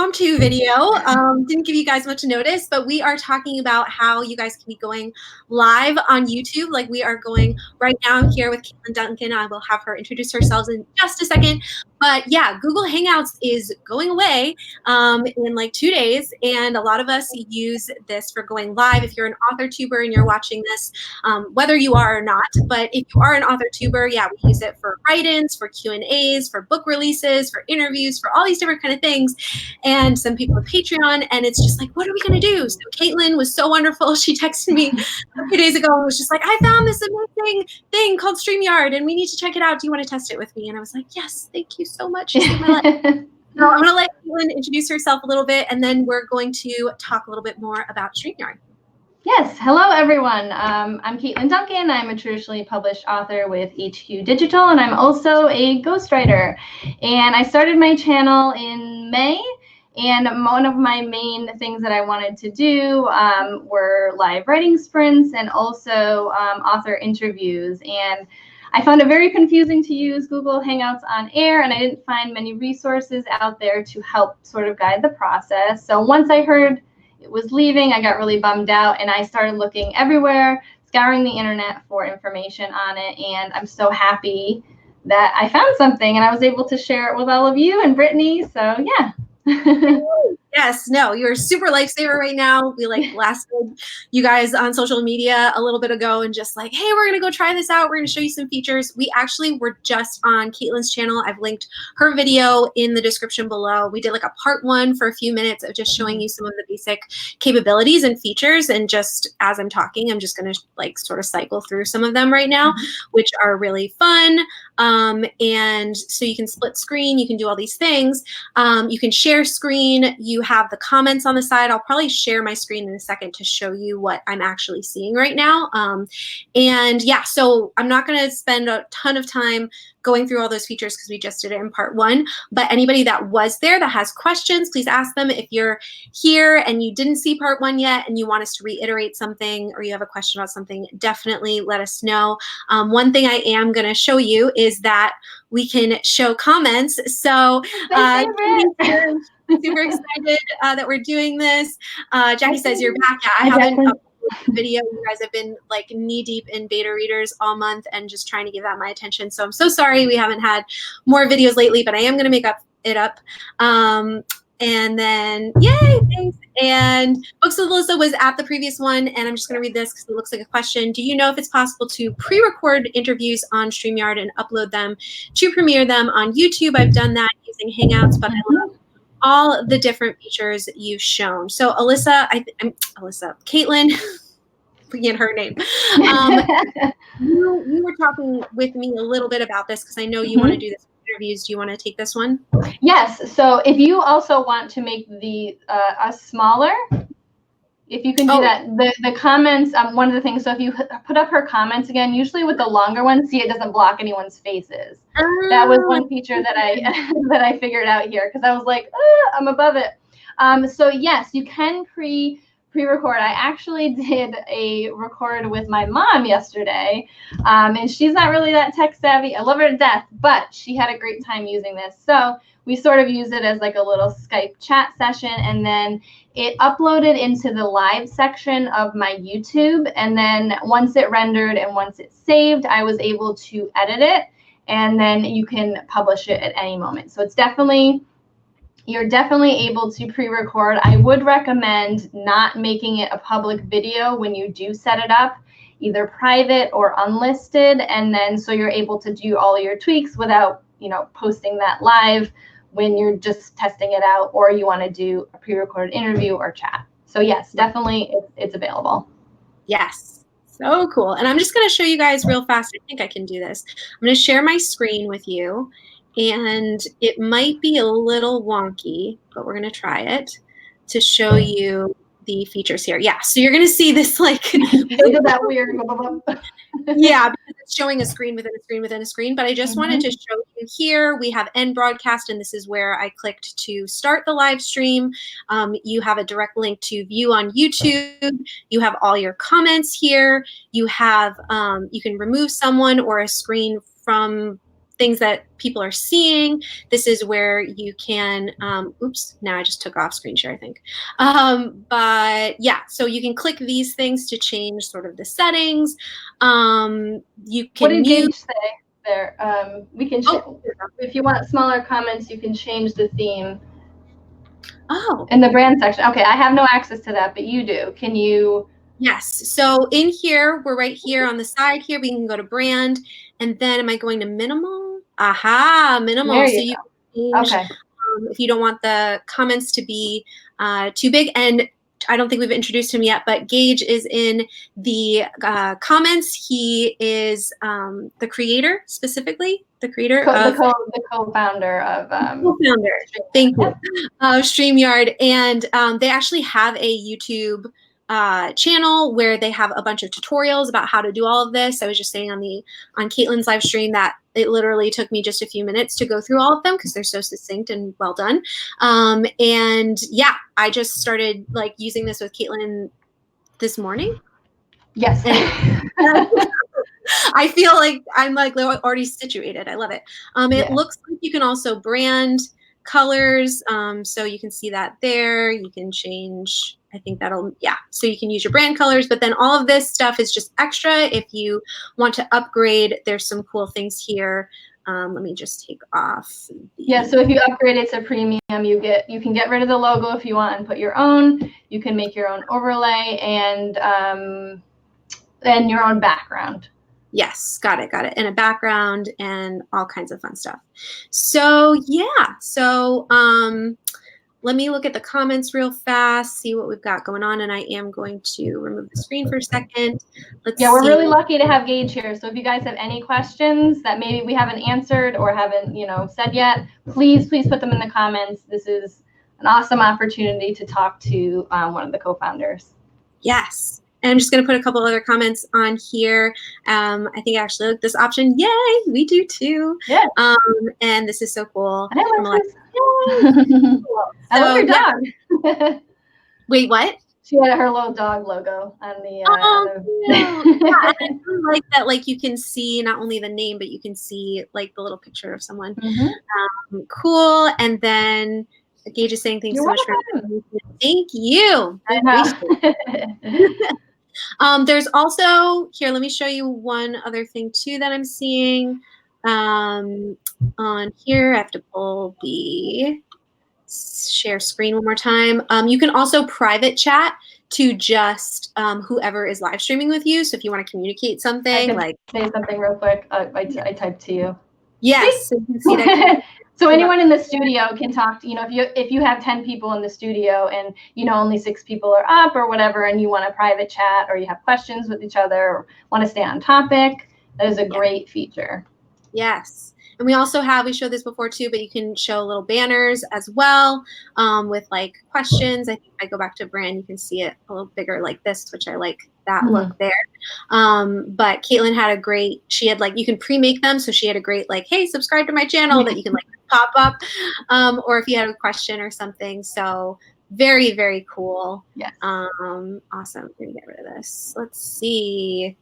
impromptu video. Didn't give you guys much notice, but we are talking about how you guys can be going live on YouTube, like we are going right now here with Katlyn Duncan. I will have her introduce herself in just a second. But yeah, Google Hangouts is going away in like 2 days, and a lot of us use this for going live. If you're an AuthorTuber and you're watching this, whether you are or not, but if you are an AuthorTuber, yeah, we use it for write-ins, for Q&As, for book releases, for interviews, for all these different kind of things. And some people have Patreon, and it's just like, what are we gonna do? So Katlyn was so wonderful. She texted me a few days ago and was just like, I found this amazing thing called StreamYard, and we need to check it out. Do you want to test it with me? And I was like, yes, thank you so much. You saved my life. So I'm gonna let Katlyn introduce herself a little bit, and then we're going to talk a little bit more about StreamYard. Yes, hello everyone. I'm Katlyn Duncan. I'm a traditionally published author with HQ Digital, and I'm also a ghostwriter. And I started my channel in May, and one of my main things that I wanted to do were live writing sprints and also author interviews. And I found it very confusing to use Google Hangouts on air, and I didn't find many resources out there to help sort of guide the process. So once I heard it was leaving, I got really bummed out, and I started looking everywhere, scouring the internet for information on it, and I'm so happy that I found something and I was able to share it with all of you and Brittany. So yeah. Yes, no, you're a super lifesaver right now. We like blasted you guys on social media a little bit ago and just like, hey, we're gonna go try this out. We're gonna show you some features. We actually were just on Katlyn's channel. I've linked her video in the description below. We did like a part 1 for a few minutes of just showing you some of the basic capabilities and features. And just as I'm talking, I'm just gonna like sort of cycle through some of them right now, which are really fun. And so you can split screen, you can do all these things. You can share screen, you have the comments on the side. I'll probably share my screen in a second to show you what I'm actually seeing right now. And yeah, so I'm not gonna spend a ton of time going through all those features because we just did it in part 1, but anybody that was there that has questions, please ask them. If you're here and you didn't see part 1 yet and you want us to reiterate something or you have a question about something, definitely let us know. One thing I am gonna show you is that we can show comments. So super excited that we're doing this. Jackie says you're back. Yeah, I haven't uploaded the video. You guys have been like knee deep in beta readers all month and just trying to give that my attention. So I'm so sorry we haven't had more videos lately, but I am going to make it up. And then, yay, thanks. And Books with Alyssa was at the previous one, and I'm just going to read this because it looks like a question. Do you know if it's possible to pre-record interviews on StreamYard and upload them to premiere them on YouTube? I've done that using Hangouts, but I love all the different features you've shown. So Alyssa, Katlyn, forget her name. You were talking with me a little bit about this because I know you want to do this interviews. Do you want to take this one? Yes. So if you also want to make the us smaller, if you can do that, the comments, one of the things, so if you put up her comments again, usually with the longer ones, see, it doesn't block anyone's faces. That was one feature that I figured out here because I was like, I'm above it. So yes, you can pre-record. I actually did a record with my mom yesterday, and she's not really that tech savvy. I love her to death, but she had a great time using this. So we sort of used it as like a little Skype chat session, and then it uploaded into the live section of my YouTube. And then once it rendered and once it's saved, I was able to edit it, and then you can publish it at any moment. So it's you're definitely able to pre-record. I would recommend not making it a public video when you do set it up, either private or unlisted, and then so you're able to do all your tweaks without, posting that live when you're just testing it out, or you want to do a pre-recorded interview or chat. So yes, definitely it's available. Yes. So cool. And I'm just going to show you guys real fast. I think I can do this. I'm going to share my screen with you. And it might be a little wonky, but we're going to try it to show you the features here. Yeah, so you're going to see this like that weird. Yeah, because it's showing a screen within a screen within a screen. But I just wanted to show you here. We have end broadcast, and this is where I clicked to start the live stream. You have a direct link to view on YouTube. You have all your comments here. You have you can remove someone or a screen from things that people are seeing. This is where you can, oops, now I just took off screen share, I think. But yeah, so you can click these things to change sort of the settings. You can What did mute. Gage say there? We can, if you want smaller comments, you can change the theme. Oh. In the brand section. Okay, I have no access to that, but you do. Can you? Yes. So in here, we're right here on the side here. We can go to brand, and then am I going to minimal? Aha, minimal. There So you you go. can change Okay. if you don't want the comments to be too big. And I don't think we've introduced him yet, but Gage is in the comments. He is the creator, specifically the creator of the co-founder of co-founder. Thank you. StreamYard, and they actually have a YouTube channel where they have a bunch of tutorials about how to do all of this. I was just saying on Katlyn's live stream that it literally took me just a few minutes to go through all of them because they're so succinct and well done. And yeah, I just started like using this with Katlyn this morning. Yes. I feel like I'm like already situated. I love it. It looks like you can also brand colors. So you can see that there. You can change, I think that'll, so you can use your brand colors, but then all of this stuff is just extra. If you want to upgrade, there's some cool things here. Let me just take off. So if you upgrade it to premium, you can get rid of the logo if you want and put your own. You can make your own overlay and your own background. Yes, got it. And a background and all kinds of fun stuff. So yeah, so let me look at the comments real fast, see what we've got going on, and I am going to remove the screen for a second. Let's see. We're really lucky to have Gage here. So if you guys have any questions that maybe we haven't answered or haven't, said yet, please put them in the comments. This is an awesome opportunity to talk to one of the co-founders. Yes. And I'm just going to put a couple other comments on here. I think I actually like this option. Yay, we do too. Yeah. And this is so cool. I like this. Cool. I love your dog. Wait, what? She had her little dog logo on the. I really like that. Like you can see not only the name, but you can see like the little picture of someone. Mm-hmm. Cool. And then Gage is saying thanks so much for. Thank you. There's also here. Let me show you one other thing too that I'm seeing on here. I have to pull the share screen one more time. You can also private chat to just whoever is live streaming with you. So if you want to communicate something, like say something real quick, I typed to you. Yes. So you can see that. So anyone in the studio can talk to, if you have 10 people in the studio and, only 6 people are up or whatever, and you want a private chat or you have questions with each other or want to stay on topic, that is a great feature. Yes. And we also we showed this before too, but you can show little banners as well with like questions. I think if I go back to brand, you can see it a little bigger like this, which I like that look there. But Katlyn had she had you can pre-make them. So she had a great hey, subscribe to my channel that you can pop up or if you had a question or something. So very, very cool. Yes. Awesome. I'm gonna get rid of this. Let's see.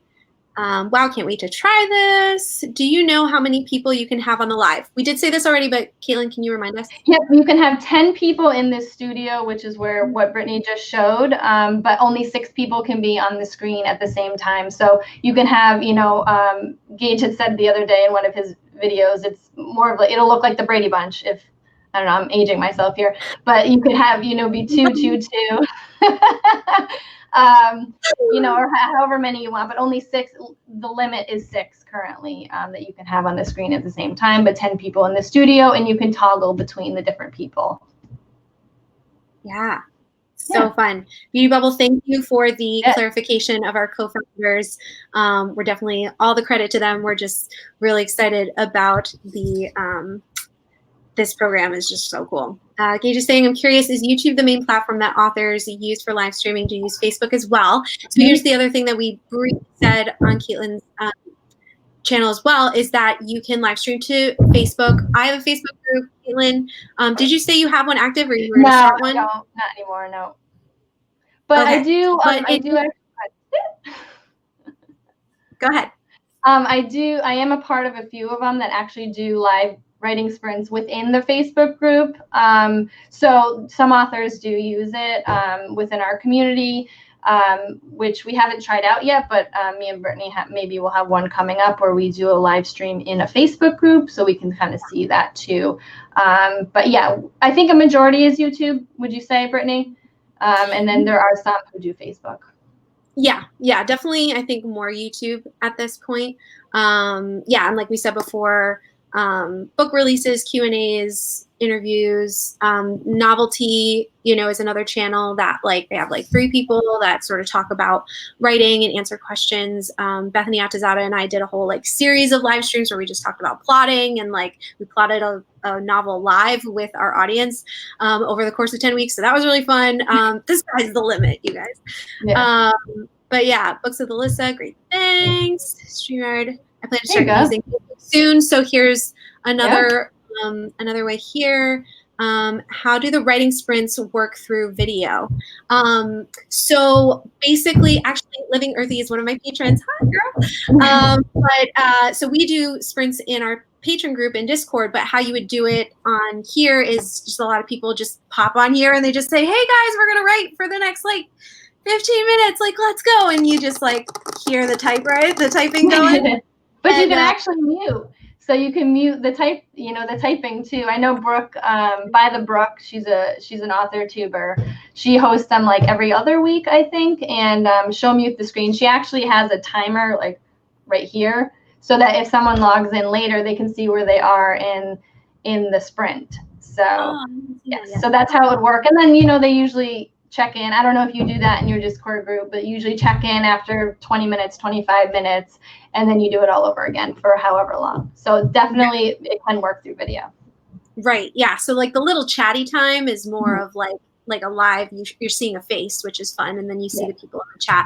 Wow, can't wait to try this. Do you know how many people you can have on the live? We did say this already, but Katlyn, can you remind us? Yep, you can have 10 people in this studio, which is what Brittany just showed, but only 6 people can be on the screen at the same time. So you can have, Gage had said the other day in one of his videos, it's more of it'll look like the Brady Bunch if, I don't know, I'm aging myself here, but you could have, be 2, 2, 2. Or however many you want, but only 6. The limit is 6 currently that you can have on the screen at the same time, but 10 people in the studio, and you can toggle between the different people. Yeah, so fun. Beauty Bubble, thank you for the clarification of our co-founders. We're definitely all the credit to them. We're just really excited about this program is just so cool. Gage is saying, I'm curious, is YouTube the main platform that authors use for live streaming? Do you use Facebook as well? So here's the other thing that we briefly said on Katlyn's channel as well, is that you can live stream to Facebook. I have a Facebook group, Katlyn. Did you say you have one active or you were going to start one? No, not anymore, no. But okay. I do. But I do. Go ahead. I am a part of a few of them that actually do live writing sprints within the Facebook group. So some authors do use it within our community, which we haven't tried out yet, but me and Brittany maybe we'll have one coming up where we do a live stream in a Facebook group, so we can kind of see that too. But yeah, I think a majority is YouTube, would you say, Brittany? And then there are some who do Facebook. Yeah, definitely. I think more YouTube at this point. Yeah, and like we said before, book releases, Q&As, interviews, Novelty, is another channel that like they have like 3 people that sort of talk about writing and answer questions. Bethany Atazada and I did a whole like series of live streams where we just talked about plotting, and like we plotted a novel live with our audience over the course of 10 weeks. So that was really fun. The sky's the limit, you guys. Yeah. But yeah, Books with Alyssa, great, thanks. StreamYard, I plan to start using it soon. So here's another another way here. How do the writing sprints work through video? So basically, actually, Living Earthy is one of my patrons. Hi, girl. So we do sprints in our patron group in Discord, but how you would do it on here is just a lot of people just pop on here and they just say, hey guys, we're gonna write for the next like 15 minutes, like let's go, and you just like hear the typing going. But you can actually mute. So you can mute the the typing too. I know Brooke, by the Brooke, she's an AuthorTuber. She hosts them like every other week, I think, and she'll mute the screen. She actually has a timer like right here, so that if someone logs in later, they can see where they are in the sprint. So yes, so that's how it would work. And then they usually check in. I don't know if you do that in your Discord group, but usually check in after 20 minutes, 25 minutes, and then you do it all over again for however long. So definitely it can work through video. Right. Yeah. So like the little chatty time is more of like a live, you're seeing a face, which is fun. And then you see the people in the chat.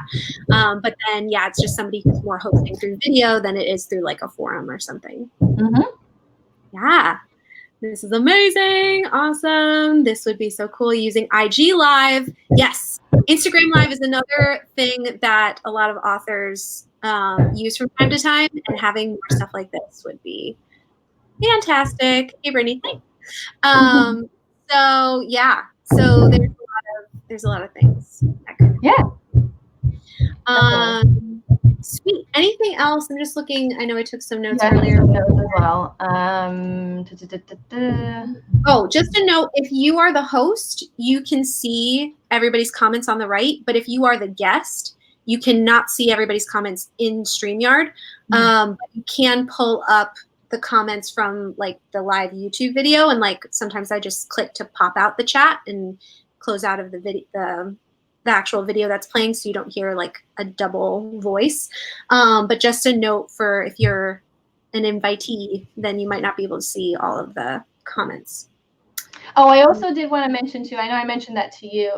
But then, yeah, it's just somebody who's more hosting through video than it is through like a forum or something. Yeah. This is amazing. Awesome. This would be so cool using IG Live. Yes. Instagram Live is another thing that a lot of authors use from time to time, and having more stuff like this would be fantastic. Hey, Brittany, thanks. So yeah. So there's a lot of things. Sweet. Anything else? I'm just looking. I know I took some notes earlier. Some notes as well. Oh, just a note, if you are the host, you can see everybody's comments on the right, but if you are the guest, you cannot see everybody's comments in StreamYard. But you can pull up the comments from like the live YouTube video, and like sometimes I just click to pop out the chat and close out of the video, the actual video that's playing, so you don't hear like a double voice. But just a note for if you're an invitee, then you might not be able to see all of the comments. Oh, I also did want to mention too, I know I mentioned that to you,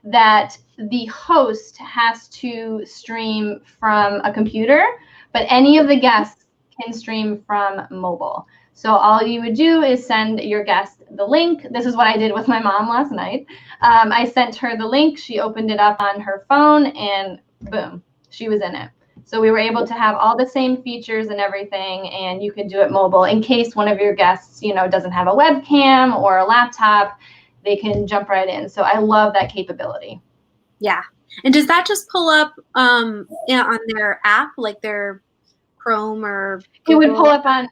that the host has to stream from a computer, but any of the guests can stream from mobile. So all you would do is send your guest the link. This is what I did with my mom last night. I sent her the link. She opened it up on her phone, and boom, she was in it. So we were able to have all the same features and everything, and you can do it mobile in case one of your guests, doesn't have a webcam or a laptop. They can jump right in. So I love that capability. Yeah. And does that just pull up on their app, like their Chrome or Google? It would pull up on,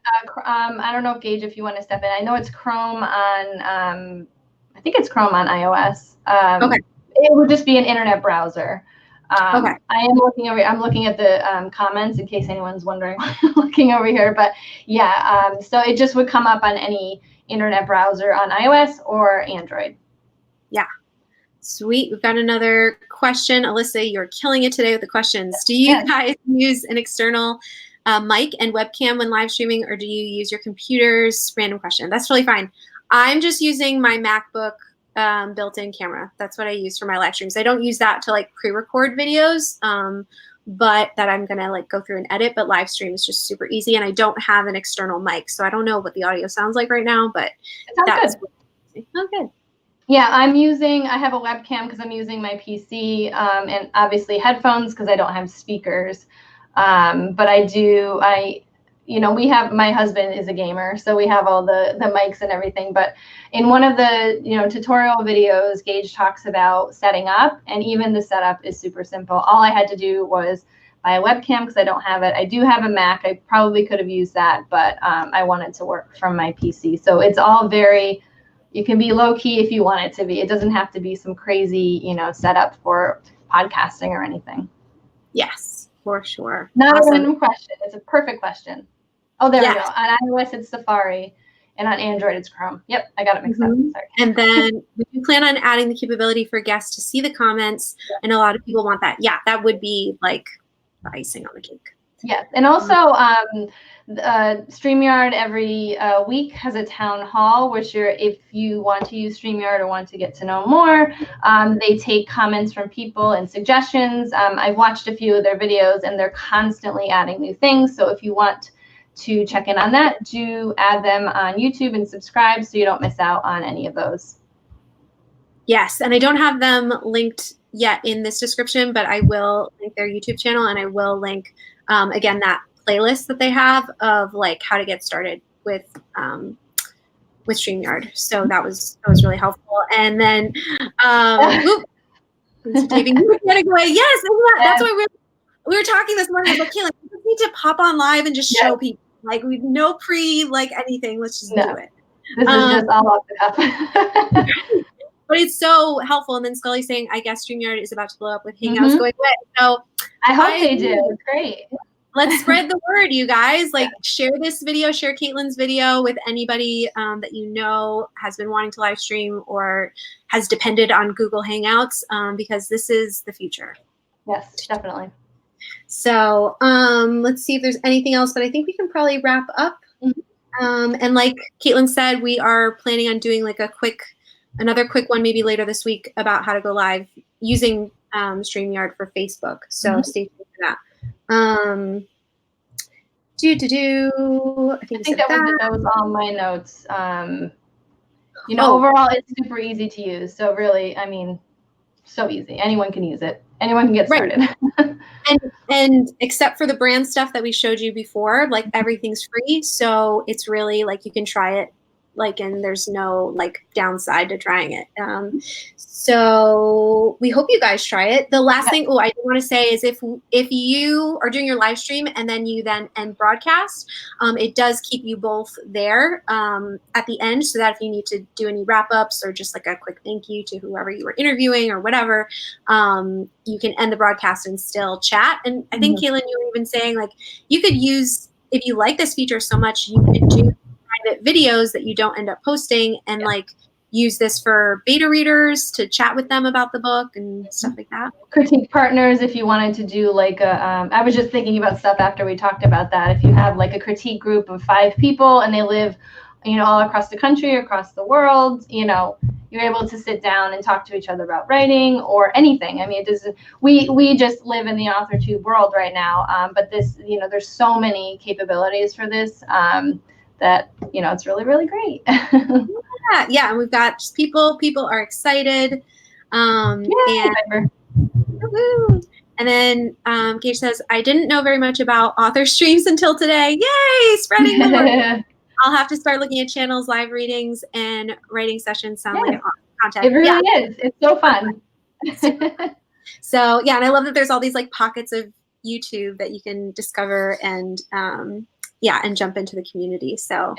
I don't know, Gage, if you want to step in. I know it's Chrome on, I think it's Chrome on iOS. Okay. It would just be an internet browser. Okay. I'm looking at the comments in case anyone's wondering why I'm looking over here. But yeah, so it just would come up on any internet browser on iOS or Android. Yeah. Sweet. We've got another question. Alyssa, you're killing it today with the questions. Do you guys use an external mic and webcam when live streaming, or do you use your computers? Random question. That's totally fine. I'm just using my MacBook built-in camera. That's what I use for my live streams. I don't use that to like pre-record videos, but that I'm gonna like go through and edit. But live stream is just super easy, and I don't have an external mic, so I don't know what the audio sounds like right now. But that's good. Oh, good. Yeah, I have a webcam because I'm using my PC, and obviously headphones because I don't have speakers. But my husband is a gamer, so we have all the mics and everything. But in one of the, tutorial videos, Gage talks about setting up, and even the setup is super simple. All I had to do was buy a webcam because I don't have it. I do have a Mac. I probably could have used that, but I wanted to work from my PC. So it's all very, you can be low key if you want it to be. It doesn't have to be some crazy, setup for podcasting or anything. Yes, for sure. Not a random question. It's a perfect question. Oh, there we go. On iOS, it's Safari, and on Android, it's Chrome. Yep, I got it mixed up. Sorry. And then we plan on adding the capability for guests to see the comments, and a lot of people want that. Yeah, that would be like the icing on the cake. Yes, and also StreamYard every week has a town hall, which if you want to use StreamYard or want to get to know more, they take comments from people and suggestions. I've watched a few of their videos, and they're constantly adding new things. So if you want to check in on that, do add them on YouTube and subscribe so you don't miss out on any of those. Yes, and I don't have them linked yet in this description, but I will link their YouTube channel, and I will link again that playlist that they have of like how to get started with StreamYard. So that was really helpful. And then giving you a getaway. Yes, that's why we were talking this morning. I was like, Katlyn, we just need to pop on live and just show people. Like we no anything. Let's just do it. This is just all off the cuff. But it's so helpful. And then Scully's saying, I guess StreamYard is about to blow up with Hangouts going away. So I hope they do. It's great. Let's spread the word, you guys. Like share this video, share Katlyn's video with anybody that you know has been wanting to live stream or has depended on Google Hangouts because this is the future. Yes, definitely. So let's see if there's anything else, but I think we can probably wrap up. And like Katlyn said, we are planning on doing like another quick one maybe later this week about how to go live using StreamYard for Facebook. So stay tuned for that. I think that was all my notes. Overall, it's super easy to use. So really, I mean, so easy. Anyone can use it. Anyone can get started. and except for the brand stuff that we showed you before, like everything's free. So it's really like you can try it. And there's no like downside to trying it. So we hope you guys try it. The last thing I do want to say is if you are doing your live stream and then you end broadcast, it does keep you both there at the end so that if you need to do any wrap ups or just like a quick thank you to whoever you were interviewing or whatever, you can end the broadcast and still chat. And I think Katlyn, you were even saying like you could use, if you like this feature so much, you could do private videos that you don't end up posting and like use this for beta readers to chat with them about the book and stuff like that. Critique partners, if you wanted to do like I was just thinking about stuff after we talked about that. If you have like a critique group of 5 people and they live, all across the country, across the world, you're able to sit down and talk to each other about writing or anything. I mean, it doesn't. We just live in the AuthorTube world right now, but this, there's so many capabilities for this. That it's really, really great. yeah, and we've got just people are excited. And then Gage says, I didn't know very much about author streams until today. Yay, spreading the word. I'll have to start looking at channels, live readings, and writing sessions. Sound like content. It really is. It's so fun. So yeah, and I love that there's all these like pockets of YouTube that you can discover and and jump into the community. So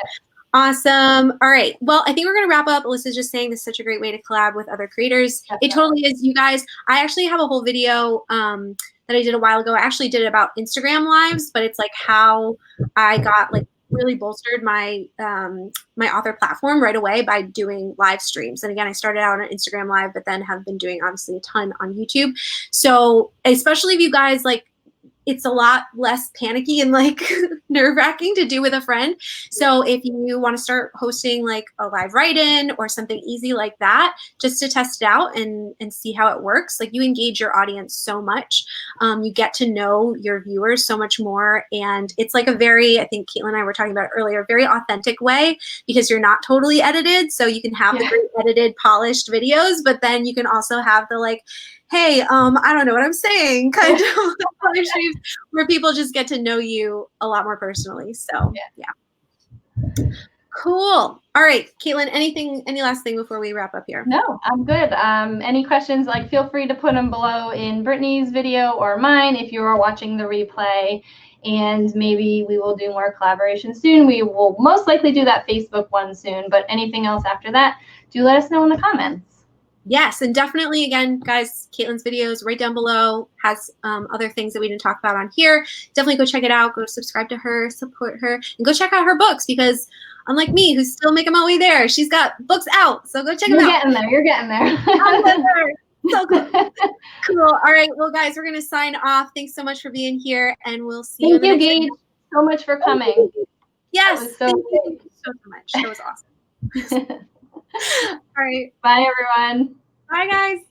awesome. All right. Well, I think we're going to wrap up. Alyssa's just saying this is such a great way to collab with other creators. Definitely. It totally is. You guys, I actually have a whole video that I did a while ago. I actually did it about Instagram lives, but it's like how I got like really bolstered my my author platform right away by doing live streams. And again, I started out on Instagram Live, but then have been doing obviously a ton on YouTube. So especially if you guys like, it's a lot less panicky and like nerve-wracking to do with a friend. So if you want to start hosting like a live write-in or something easy like that, just to test it out and see how it works, like you engage your audience so much. You get to know your viewers so much more. And it's like a very, I think Katlyn and I were talking about it earlier, very authentic way because you're not totally edited. So you can have the great edited, polished videos, but then you can also have the like, hey, I don't know what I'm saying kind of live streams where people just get to know you a lot more personally. So yeah. Cool. All right, Katlyn, any last thing before we wrap up here? No, I'm good. Any questions, feel free to put them below in Brittany's video or mine if you are watching the replay. And maybe we will do more collaboration soon. We will most likely do that Facebook one soon, but anything else after that, do let us know in the comments. Yes, and definitely, again, guys, Katlyn's videos right down below has other things that we didn't talk about on here. Definitely go check it out. Go subscribe to her, support her, and go check out her books because unlike me, who's still making my way there, she's got books out. So go check them out. You're getting there. I'm getting there. So cool. Cool. All right. Well, guys, we're going to sign off. Thanks so much for being here, and we'll see you in the next video. Thank you, Gage, so much for coming. Yes. Thank you so much. That was awesome. All right. Bye, everyone. Bye, guys.